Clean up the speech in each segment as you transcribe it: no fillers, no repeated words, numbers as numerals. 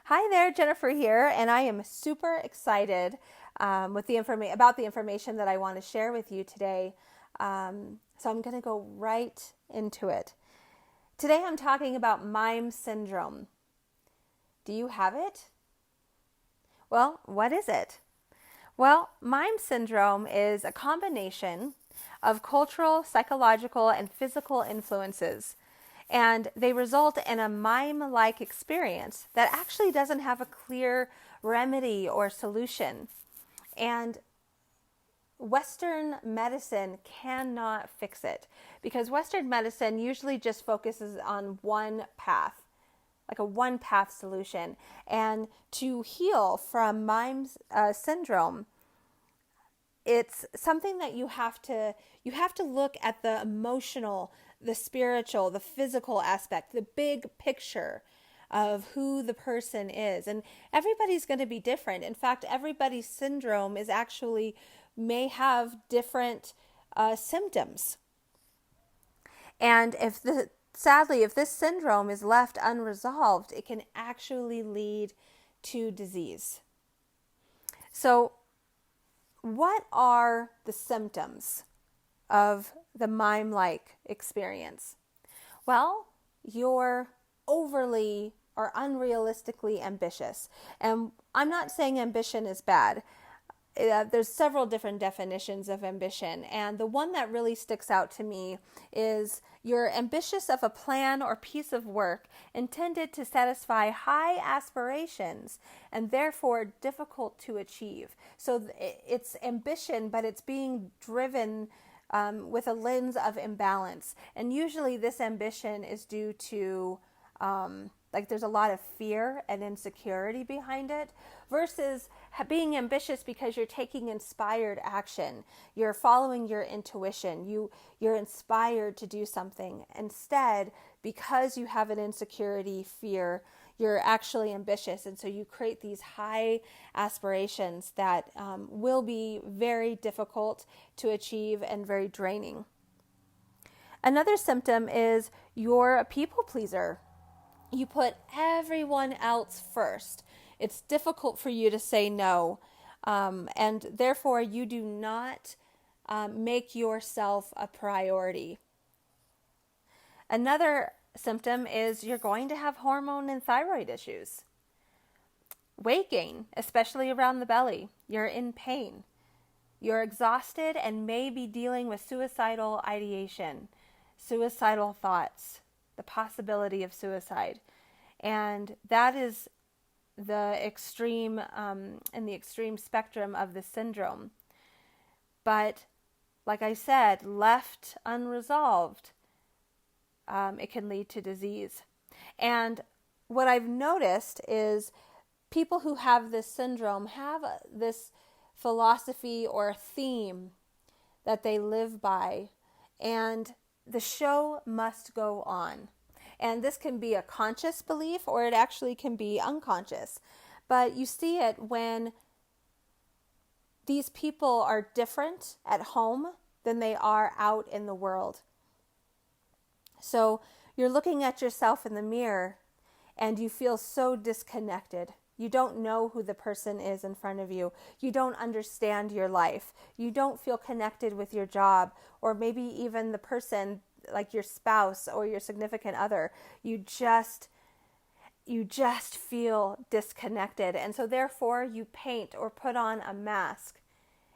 Hi there, Jennifer here, and I am super excited with about the information that I want to share with you today. So I'm going to go right into it. Today I'm talking about Mime syndrome. Do you have it? Well, what is it? Well, Mime syndrome is a combination of cultural, psychological, and physical influences. And they result in a mime-like experience that actually doesn't have a clear remedy or solution. And Western medicine cannot fix it because Western medicine usually just focuses on one path, like a one path solution. And to heal from Mime syndrome, it's something that you have to look at the emotional, the spiritual, the physical aspect, the big picture of who the person is. And everybody's going to be different. In fact, everybody's syndrome is actually may have different symptoms. And sadly, if this syndrome is left unresolved, it can actually lead to disease. So what are the symptoms of the mime-like experience? Well, you're overly or unrealistically ambitious. And I'm not saying ambition is bad. There's several different definitions of ambition, and the one that really sticks out to me is you're ambitious of a plan or piece of work intended to satisfy high aspirations and therefore difficult to achieve. So it's ambition, but it's being driven with a lens of imbalance, and usually this ambition is due to there's a lot of fear and insecurity behind it versus being ambitious because you're taking inspired action. You're following your intuition. You're inspired to do something. Instead, because you have an insecurity, fear, you're actually ambitious. And so you create these high aspirations that will be very difficult to achieve and very draining. Another symptom is you're a people pleaser. You put everyone else first. It's difficult for you to say no, and therefore you do not make yourself a priority. Another symptom is you're going to have hormone and thyroid issues. Weight gain, especially around the belly. You're in pain. You're exhausted and may be dealing with suicidal ideation, suicidal thoughts, the possibility of suicide. And that is the extreme in the extreme spectrum of the syndrome. But like I said, left unresolved, it can lead to disease. And what I've noticed is people who have this syndrome have this philosophy or theme that they live by, and the show must go on. And this can be a conscious belief or it actually can be unconscious. But you see it when these people are different at home than they are out in the world. So you're looking at yourself in the mirror and you feel so disconnected. You don't know who the person is in front of you. You don't understand your life. You don't feel connected with your job or maybe even the person like your spouse or your significant other. You just feel disconnected. And so therefore you paint or put on a mask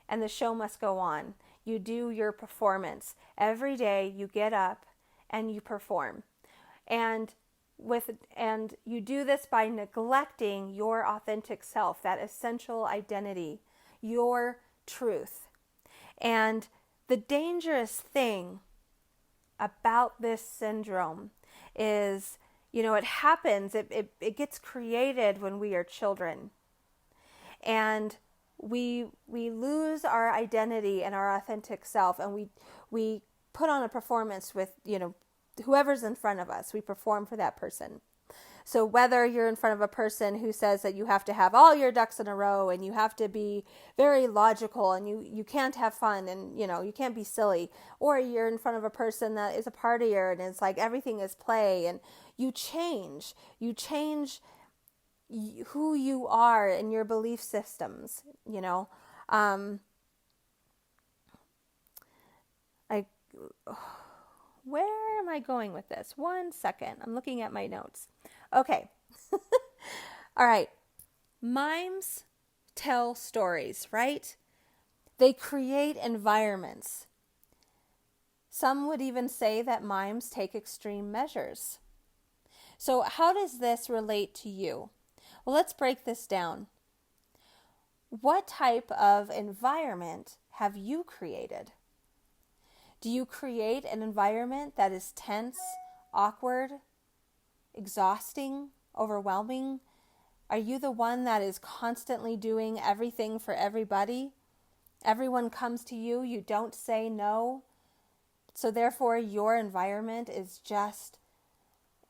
and the show must go on. You do your performance. Every day you get up and you perform. And you do this by neglecting your authentic self, that essential identity, your truth. And the dangerous thing about this syndrome is, it happens, it gets created when we are children. And we lose our identity and our authentic self, and we put on a performance with, whoever's in front of us. We perform for that person. So whether you're in front of a person who says that you have to have all your ducks in a row and you have to be very logical and you can't have fun and, you can't be silly, or you're in front of a person that is a partier and it's like everything is play, and you change who you are and your belief systems, you know. Um, I Where am I going with this? One second. I'm looking at my notes. Okay. All right. Mimes tell stories, right? They create environments. Some would even say that mimes take extreme measures. So, how does this relate to you? Well, let's break this down. What type of environment have you created? Do you create an environment that is tense, awkward, exhausting, overwhelming? Are you the one that is constantly doing everything for everybody? Everyone comes to you, you don't say no. So therefore your environment is just,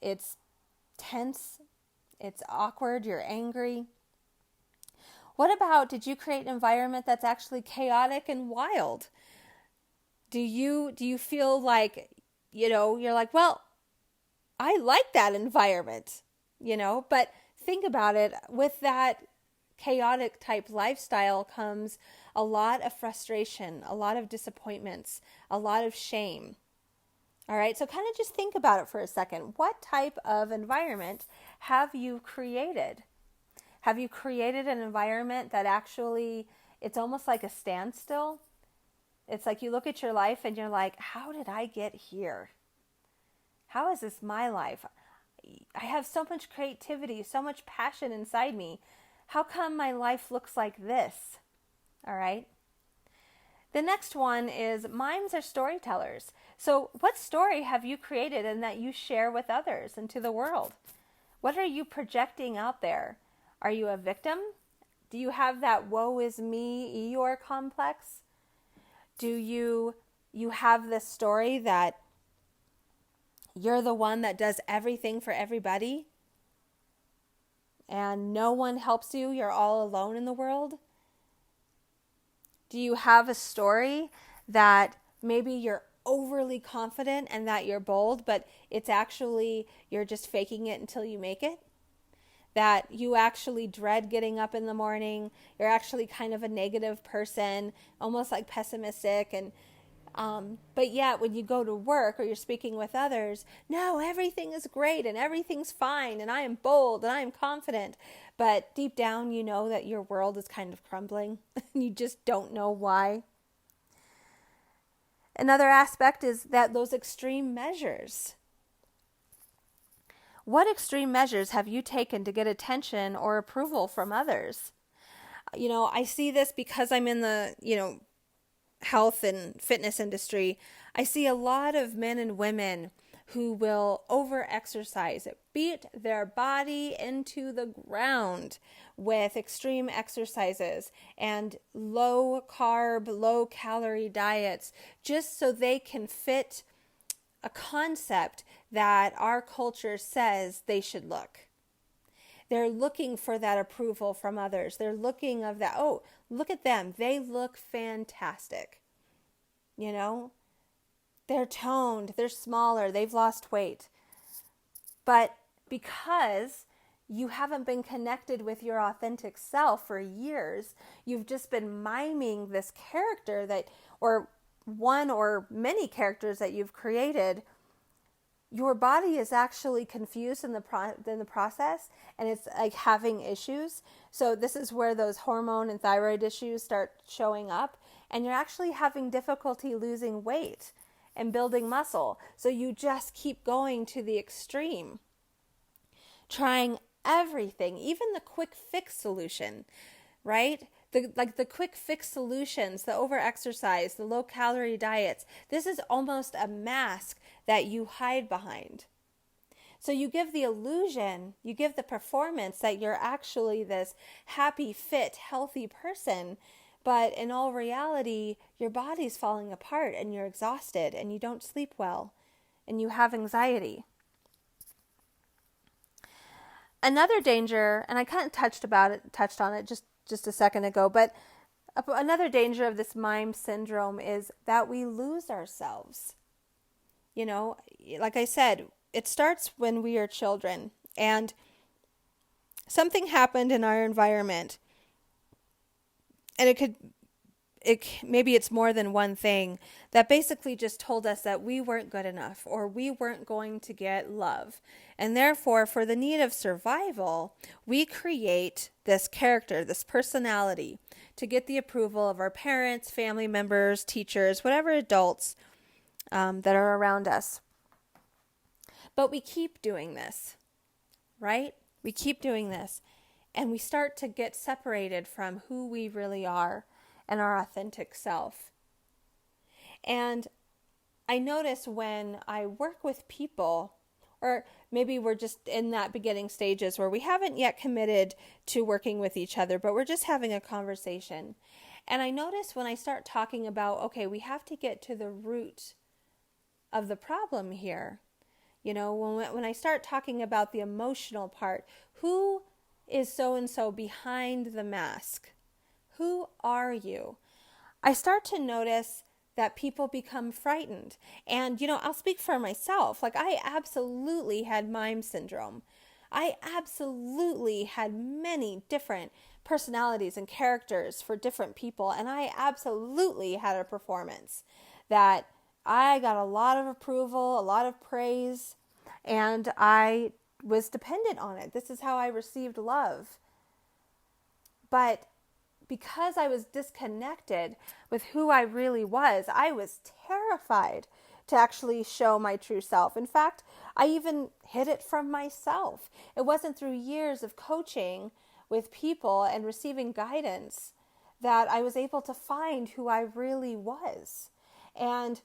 it's tense, it's awkward, you're angry. What about, did you create an environment that's actually chaotic and wild? Do you feel like, you're like, well, I like that environment, but think about it. With that chaotic type lifestyle comes a lot of frustration, a lot of disappointments, a lot of shame. All right, so kind of just think about it for a second. What type of environment have you created? Have you created an environment that actually, it's almost like a standstill? It's like you look at your life and you're like, how did I get here? How is this my life? I have so much creativity, so much passion inside me. How come my life looks like this? All right. The next one is mimes are storytellers. So what story have you created and that you share with others and to the world? What are you projecting out there? Are you a victim? Do you have that woe is me Eeyore complex? Do you have this story that you're the one that does everything for everybody and no one helps you? You're all alone in the world? Do you have a story that maybe you're overly confident and that you're bold, but it's actually you're just faking it until you make it? That you actually dread getting up in the morning. You're actually kind of a negative person, almost like pessimistic. But yet when you go to work or you're speaking with others, no, everything is great and everything's fine and I am bold and I am confident. But deep down, you know that your world is kind of crumbling and you just don't know why. Another aspect is that those extreme measures. What extreme measures have you taken to get attention or approval from others? I see this because I'm in the, health and fitness industry. I see a lot of men and women who will over-exercise, beat their body into the ground with extreme exercises and low carb, low calorie diets, just so they can fit a concept that our culture says they should look. They're looking for that approval from others. They're looking of that, oh, look at them. They look fantastic. They're toned, they're smaller, they've lost weight. But because you haven't been connected with your authentic self for years, you've just been miming this character or one or many characters that you've created. Your body is actually confused in the process, and it's like having issues. So this is where those hormone and thyroid issues start showing up, and you're actually having difficulty losing weight and building muscle. So you just keep going to the extreme, trying everything, even the quick fix solution, right? The quick fix solutions, the over-exercise, the low-calorie diets. This is almost a mask that you hide behind. So you give the illusion, you give the performance that you're actually this happy, fit, healthy person, but in all reality, your body's falling apart and you're exhausted and you don't sleep well and you have anxiety. Another danger, and I kind of touched on it just a second ago, but another danger of this Mime syndrome is that we lose ourselves. Like I said, it starts when we are children, and something happened in our environment, and maybe it's more than one thing that basically just told us that we weren't good enough or we weren't going to get love. And therefore, for the need of survival, we create this character, this personality to get the approval of our parents, family members, teachers, whatever adults that are around us. But we keep doing this, right? We keep doing this, and we start to get separated from who we really are and our authentic self. And I notice when I work with people, or maybe we're just in that beginning stages where we haven't yet committed to working with each other, but we're just having a conversation. And I notice when I start talking about, okay, we have to get to the root of the problem here. You know, when I start talking about the emotional part, who is so-and-so behind the mask? Who are you? I start to notice that people become frightened. And, I'll speak for myself. Like, I absolutely had Mime syndrome. I absolutely had many different personalities and characters for different people. And I absolutely had a performance that I got a lot of approval, a lot of praise, and I was dependent on it. This is how I received love. But because I was disconnected with who I really was, I was terrified to actually show my true self. In fact, I even hid it from myself. It wasn't through years of coaching with people and receiving guidance that I was able to find who I really was. And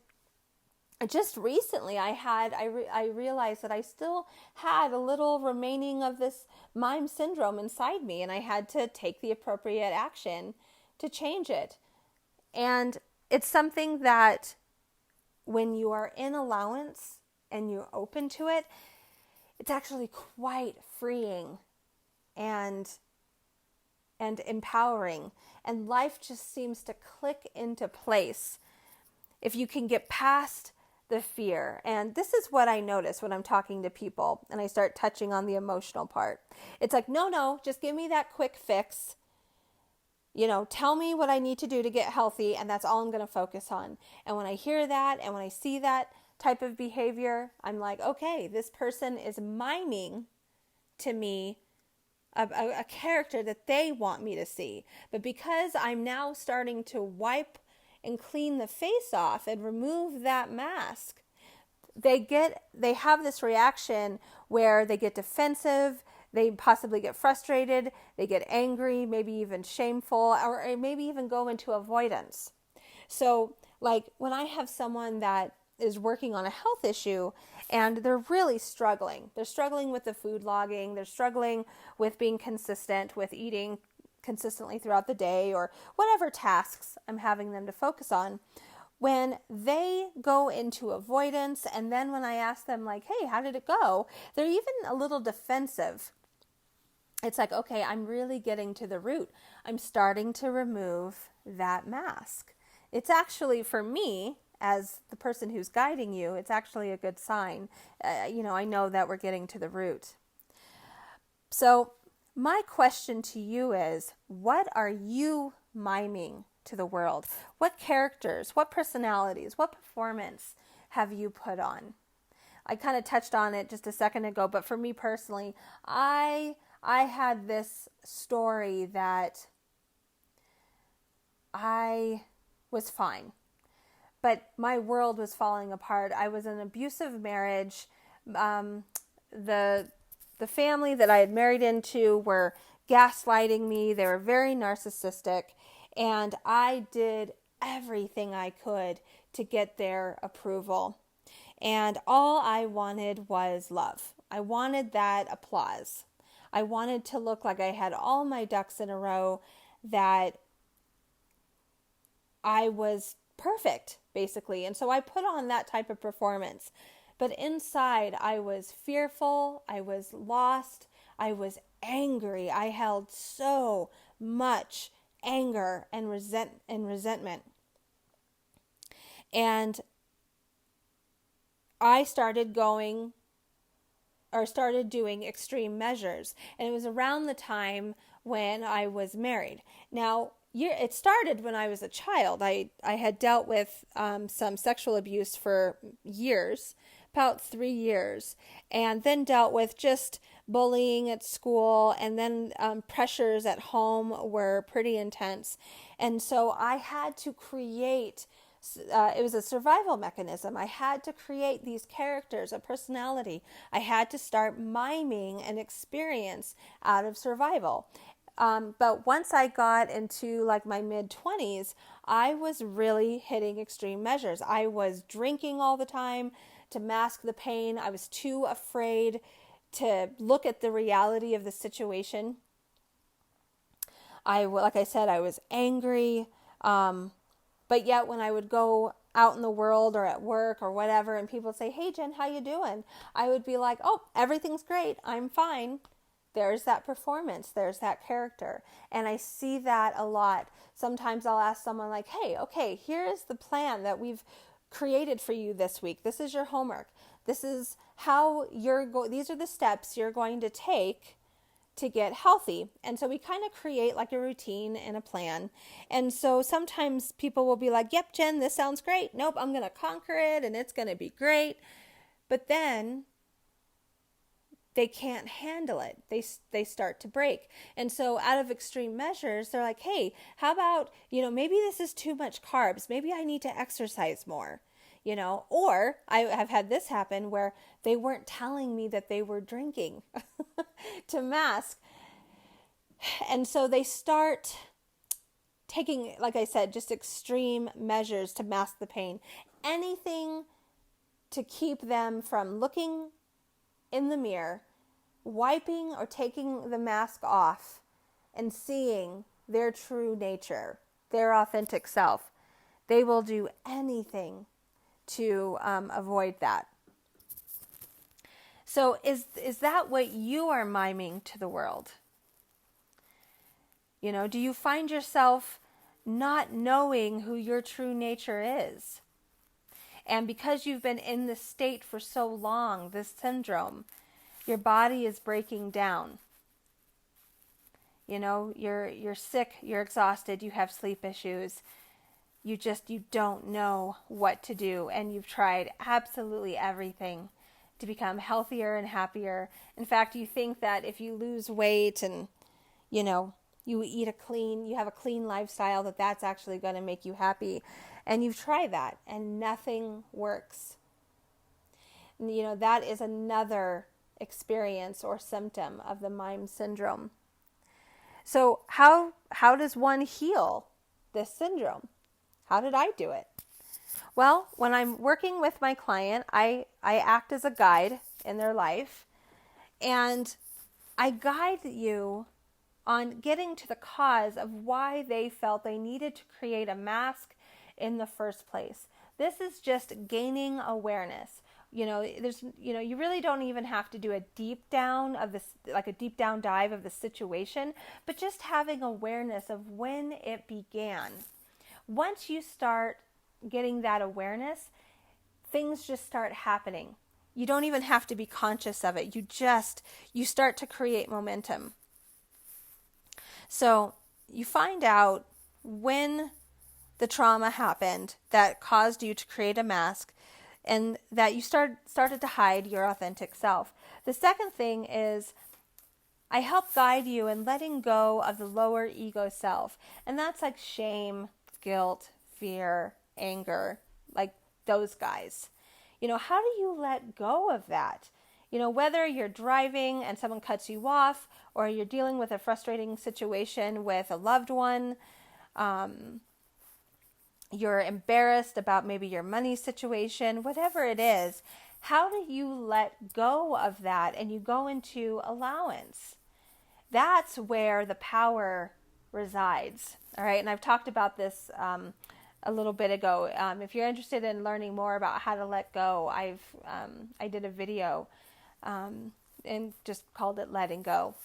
just recently I realized that I still had a little remaining of this Mime syndrome inside me, and I had to take the appropriate action to change it. And it's something that when you are in allowance and you're open to it, it's actually quite freeing and empowering, and life just seems to click into place if you can get past the fear. And this is what I notice when I'm talking to people and I start touching on the emotional part. It's like, no, just give me that quick fix. Tell me what I need to do to get healthy, and that's all I'm going to focus on. And when I hear that and when I see that type of behavior, I'm like, okay, this person is miming to me a character that they want me to see. But because I'm now starting to wipe and clean the face off and remove that mask, they have this reaction where they get defensive, they possibly get frustrated, they get angry, maybe even shameful, or maybe even go into avoidance. So, like, when I have someone that is working on a health issue and they're really struggling, they're struggling with the food logging, they're struggling with being consistent with eating consistently throughout the day, or whatever tasks I'm having them to focus on, when they go into avoidance, and then when I ask them, like, hey, how did it go? They're even a little defensive. It's like, okay, I'm really getting to the root. I'm starting to remove that mask. It's actually, for me, as the person who's guiding you, it's actually a good sign. I know that we're getting to the root. So my question to you is, what are you miming to the world? What characters, what personalities, what performance have you put on? I kind of touched on it just a second ago, but for me personally, I had this story that I was fine, but my world was falling apart. I was in an abusive marriage. The family that I had married into were gaslighting me. They were very narcissistic, and I did everything I could to get their approval. And all I wanted was love. I wanted that applause. I wanted to look like I had all my ducks in a row, that I was perfect, basically. And so I put on that type of performance. But inside, I was fearful, I was lost, I was angry. I held so much anger and resentment. And I started going or started doing extreme measures. And it was around the time when I was married. Now, it started when I was a child. I had dealt with some sexual abuse for years, about 3 years, and then dealt with just bullying at school, and then pressures at home were pretty intense. And so I had to create, it was a survival mechanism. I had to create these characters, a personality. I had to start miming an experience out of survival. But once I got into like my mid-20s, I was really hitting extreme measures. I was drinking all the time to mask the pain. I was too afraid to look at the reality of the situation. Like I said, I was angry. But yet when I would go out in the world or at work or whatever, and people would say, "Hey Jen, how you doing?" I would be like, "Oh, everything's great. I'm fine." There's that performance. There's that character. And I see that a lot. Sometimes I'll ask someone like, "Hey, okay, here's the plan that we've created for you this week. This is your homework. This is how these are the steps you're going to take to get healthy." And so we kind of create like a routine and a plan. And so sometimes people will be like, "Yep, Jen, this sounds great. Nope, I'm going to conquer it and it's going to be great." But then they can't handle it. They start to break. And so out of extreme measures, they're like, "Hey, how about, maybe this is too much carbs. Maybe I need to exercise more." Or I have had this happen where they weren't telling me that they were drinking to mask. And so they start taking, like I said, just extreme measures to mask the pain. Anything to keep them from looking in the mirror, wiping or taking the mask off and seeing their true nature, their authentic self. They will do anything to avoid that. So is that what you are miming to the world? Do you find yourself not knowing who your true nature is? And because you've been in this state for so long, this syndrome, your body is breaking down. You're sick, you're exhausted, you have sleep issues. You don't know what to do, and you've tried absolutely everything to become healthier and happier. In fact, you think that if you lose weight and, you have a clean lifestyle, that's actually going to make you happy. And you've tried that and nothing works. And, that is another experience or symptom of the Mime syndrome. So how does one heal this syndrome? How did I do it? Well, when I'm working with my client, I act as a guide in their life, and I guide you on getting to the cause of why they felt they needed to create a mask in the first place. This is just gaining awareness. You really don't even have to do a deep down dive of the situation, but just having awareness of when it began. Once you start getting that awareness, things just start happening. You don't even have to be conscious of it. You start to create momentum. So you find out when the trauma happened that caused you to create a mask, and that you started to hide your authentic self. The second thing is I help guide you in letting go of the lower ego self. And that's like shame, guilt, fear, anger, like those guys. How do you let go of that? Whether you're driving and someone cuts you off, or you're dealing with a frustrating situation with a loved one, you're embarrassed about maybe your money situation, whatever it is, how do you let go of that and you go into allowance? That's where the power resides. All right. And I've talked about this a little bit ago. If you're interested in learning more about how to let go, I did a video and just called it Letting Go.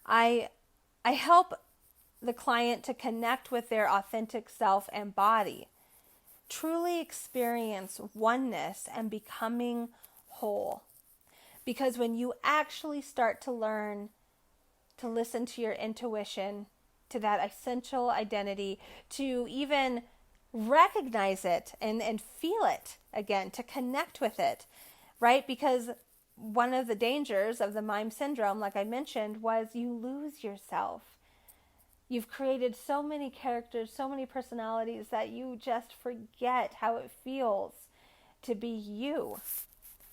I help the client to connect with their authentic self and body, truly experience oneness and becoming whole. Because when you actually start to learn to listen to your intuition, to that essential identity, to even recognize it and feel it again, to connect with it, right? Because one of the dangers of the Mime syndrome, like I mentioned, was you lose yourself. You've created so many characters, so many personalities that you just forget how it feels to be you.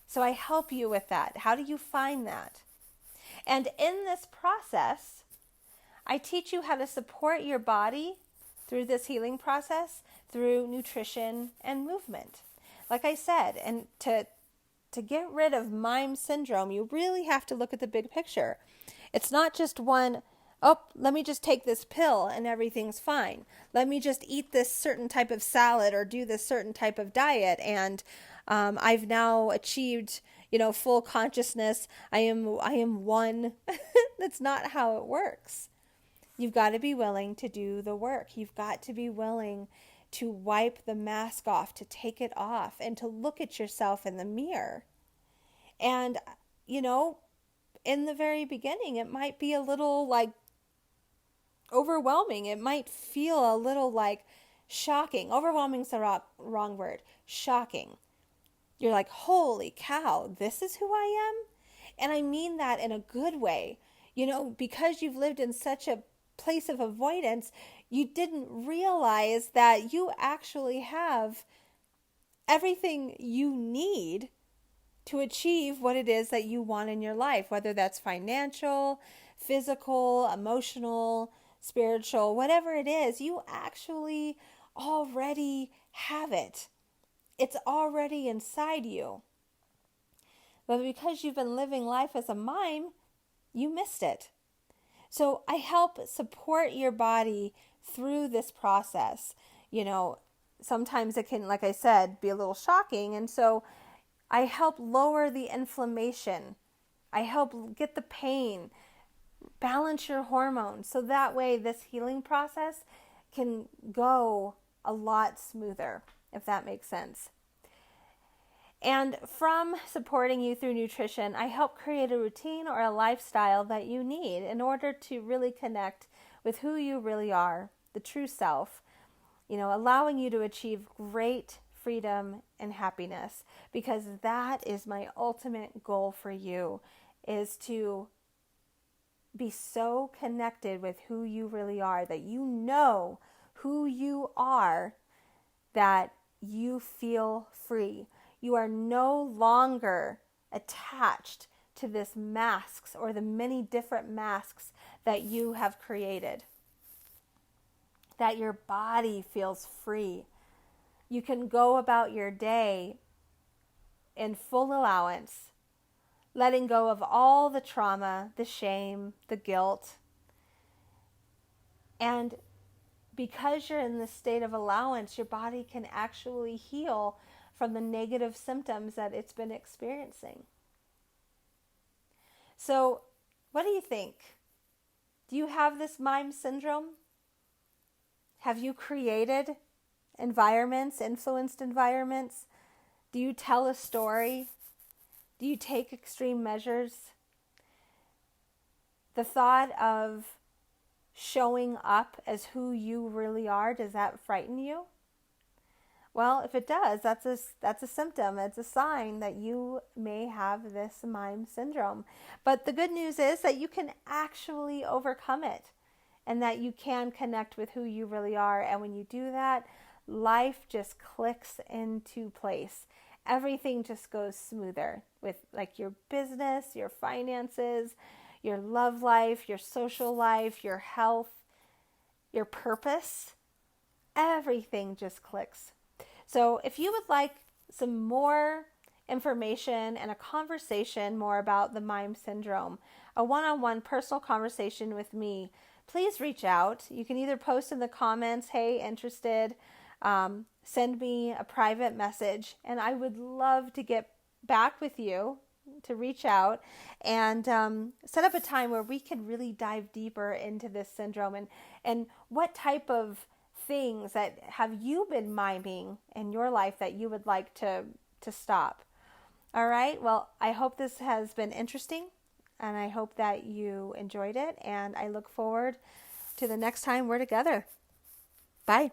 So I help you with that. How do you find that? And in this process, I teach you how to support your body through this healing process, through nutrition and movement. Like I said, and to get rid of Mime syndrome, you really have to look at the big picture. It's not just one, oh, let me just take this pill and everything's fine. Let me just eat this certain type of salad or do this certain type of diet, and I've now achieved, full consciousness. I am one. That's not how it works. You've got to be willing to do the work. You've got to be willing to wipe the mask off, to take it off, and to look at yourself in the mirror. And, in the very beginning, it might be a little like overwhelming. It might feel a little like shocking. Overwhelming is the wrong word. Shocking. You're like, holy cow, this is who I am? And I mean that in a good way. Because you've lived in such a place of avoidance, you didn't realize that you actually have everything you need to achieve what it is that you want in your life, whether that's financial, physical, emotional, spiritual, whatever it is, you actually already have it. It's already inside you. But because you've been living life as a mime, you missed it. So I help support your body through this process. Sometimes it can, like I said, be a little shocking. And so I help lower the inflammation. I help get the pain, balance your hormones. So that way this healing process can go a lot smoother, if that makes sense. And from supporting you through nutrition, I help create a routine or a lifestyle that you need in order to really connect with who you really are, the true self, allowing you to achieve great freedom and happiness, because that is my ultimate goal for you, is to be so connected with who you really are, that you know who you are, that you feel free. You are no longer attached to this masks or the many different masks that you have created. That your body feels free. You can go about your day in full allowance, letting go of all the trauma, the shame, the guilt. And because you're in this state of allowance, your body can actually heal from the negative symptoms that it's been experiencing. So, what do you think? Do you have this Mime syndrome? Have you created environments, influenced environments? Do you tell a story? Do you take extreme measures? The thought of showing up as who you really are, does that frighten you? Well, if it does, that's a symptom. It's a sign that you may have this Mime syndrome. But the good news is that you can actually overcome it, and that you can connect with who you really are. And when you do that, life just clicks into place. Everything just goes smoother with like your business, your finances, your love life, your social life, your health, your purpose. Everything just clicks. So if you would like some more information and a conversation more about the Mime syndrome, a one-on-one personal conversation with me, please reach out. You can either post in the comments, hey, interested, send me a private message, and I would love to get back with you, to reach out and set up a time where we can really dive deeper into this syndrome and what type of things that have you been miming in your life that you would like to stop. All right. Well, I hope this has been interesting and I hope that you enjoyed it. And I look forward to the next time we're together. Bye.